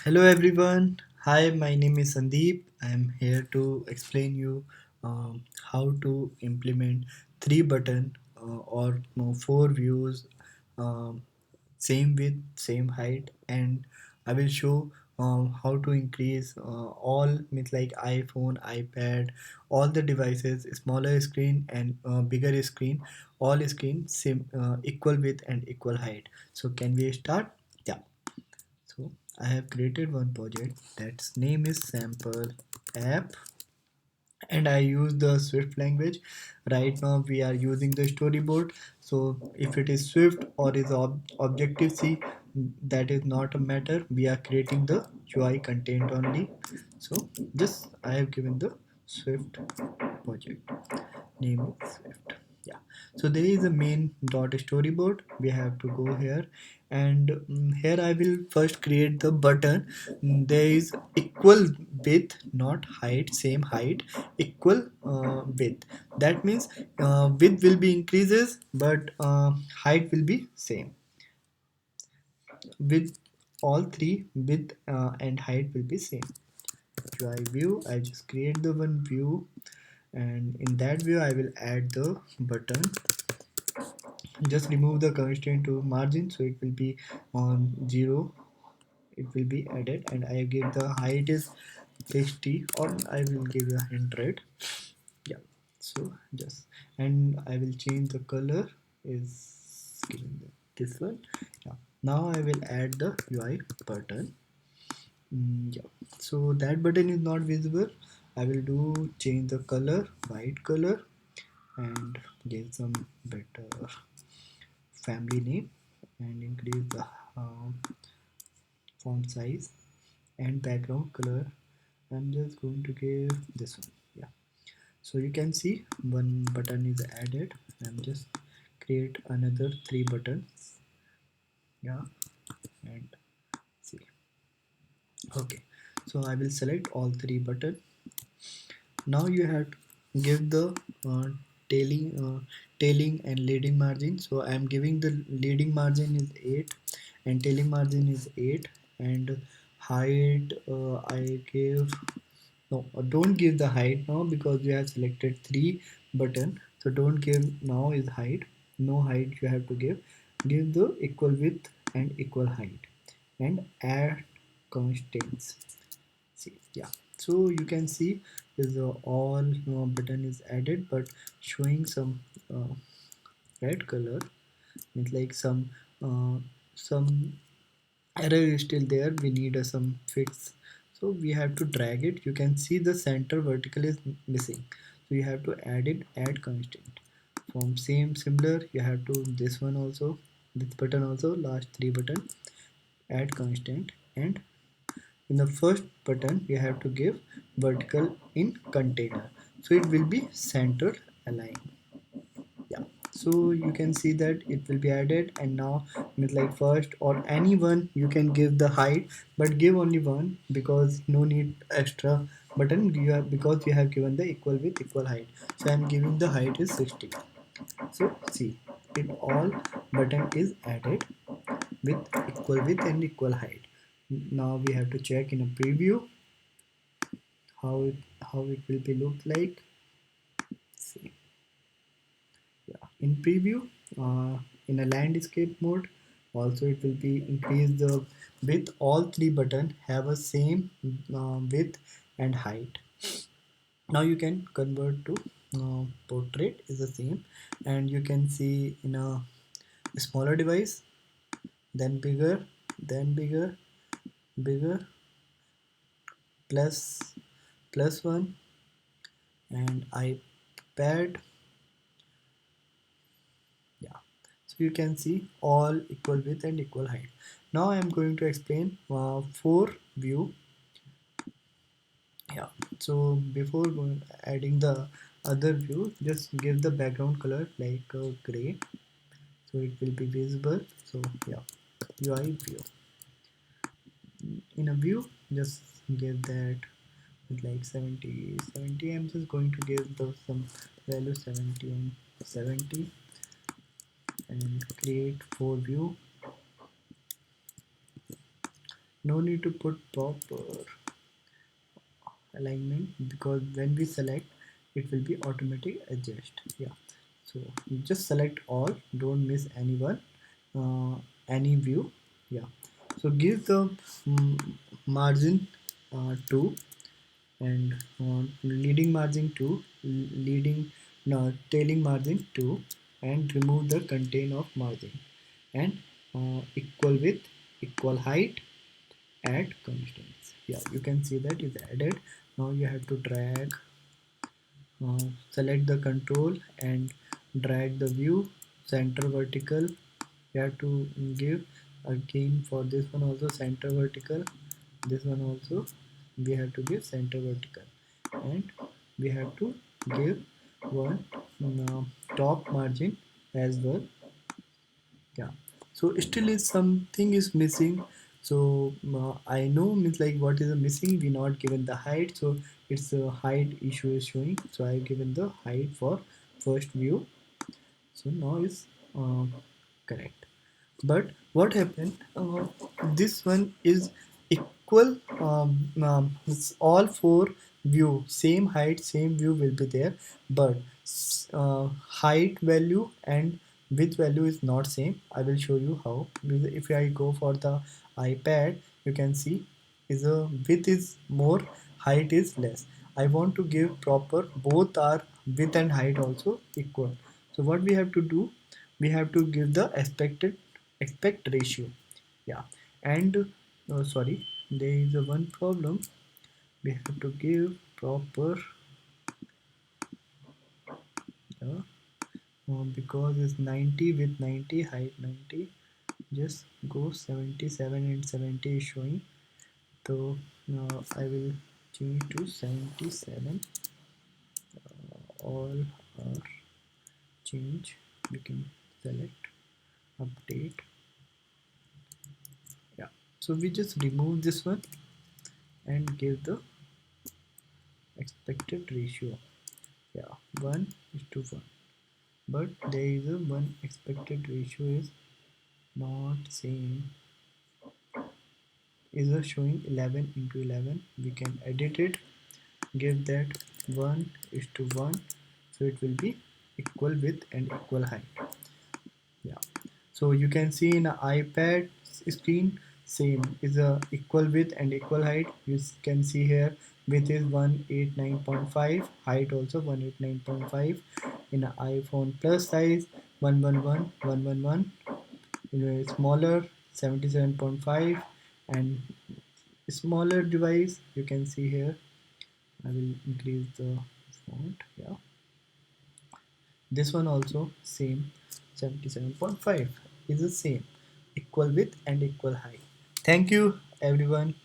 Hello everyone. Hi, my name is Sandeep. I am here to explain you how to implement three button or four views, um, same width, same height, and I will show how to increase all means like iPhone, iPad, all the devices, smaller screen and bigger screen, all screen same equal width and equal height. So can we start? Yeah. So I have created one project that's name is sample app and I use the Swift language. Right now we are using the storyboard. So if it is Swift or is Objective C, that is not a matter. We are creating the UI content only. So just I have given the Swift project name is Swift. Yeah, so there is a main dot storyboard. We have to go here and here I will first create the button. There is equal width, not height, same height, equal width. That means width will be increases but height will be same. With all three, width and height will be same. UI view, I just create the one view and in that view I will add the button. Just remove the constraint to margin so it will be on 0. It will be added and I give the height is 60 or I will give a 100. Yeah, so just and I will change the color is this one. Yeah, now I will add the UI button. Yeah, so that button is not visible. I will do change the color white color and give some better family name and increase the font size and background color. I'm just going to give this one. Yeah, so you can see one button is added. I'm just create another three buttons. Yeah, and see. Okay, so I will select all three buttons. Now you have to give the uh, tailing tailing and leading margin. So I am giving the leading margin is 8 and tailing margin is 8 and height I give no don't give the height now because we have selected three button. So don't give now is height, no height you have to give the equal width and equal height and add constraints. See, yeah, so you can see is all button is added but showing some uh, red color. It's like some error is still there. We need some fix, so we have to drag it. You can see the center vertical is missing, so you have to add it, add constraint from same similar. You have to this one also, this button also, last three button, add constraint. And in the first button you have to give vertical in container so it will be centered align. Yeah, so you can see that it will be added. And now with like first or anyone you can give the height but give only one because no need extra button you have because you have given the equal with equal height. So I'm giving the height is 60. So see, it all button is added with equal width and equal height. Now we have to check in a preview how it will be look like. See, yeah, in preview, in a landscape mode, also it will be increase the width. All three button have a same width and height. Now you can convert to portrait is the same, and you can see in a smaller device, then bigger, then bigger, bigger, plus plus one, and iPad. Yeah, so you can see all equal width and equal height. Now I am going to explain four view. Yeah, so before adding the other view, just give the background color like gray so it will be visible. So yeah, UI view, in a view just give that with like 70. I'm just going to give the some value 70 and 70 and create four view. no need to put proper alignment, because when we select it will be automatic adjust. Yeah, so you just select all, don't miss anyone, uh, any view. Yeah, so give the margin 2, and leading margin 2, leading no, tailing margin 2, and remove the contain of margin, and equal width, equal height, add constraints. Yeah, you can see that is added. Now you have to drag, select the control and drag the view center vertical. You have to give again for this one also center vertical, this one also we have to give center vertical, and we have to give one top margin as well. Yeah, so still is something is missing. So I know means like what is the missing, we not given the height, so it's a height issue is showing, so I given the height for first view. So now is correct. But what happened, this one is equal, it's all four view same height same view will be there, but height value and width value is not same. I will show you how. If I go for the iPad, you can see is a width is more, height is less. I want to give proper both are width and height also equal. So what we have to do, we have to give the expected aspect ratio. Yeah, and sorry, there is a one problem, we have to give proper, uh, because it's 90 with 90 height 90, just go 77 and 70 is showing. So I will change to 77, all are change, we can select update. Yeah, so we just remove this one and give the expected ratio. Yeah, 1 is to 1, but there is a one expected ratio is not same, is a showing 11 into 11. We can edit it, give that 1 is to 1, so it will be equal width and equal height. Yeah, so you can see in an iPad screen same is a equal width and equal height. You can see here width is 189.5, height also 189.5. In an iPhone plus size 111 in a smaller 77.5, and smaller device you can see here. I will increase the font. Yeah, this one also same 77.5 is the same, equal width and equal height. Thank you everyone.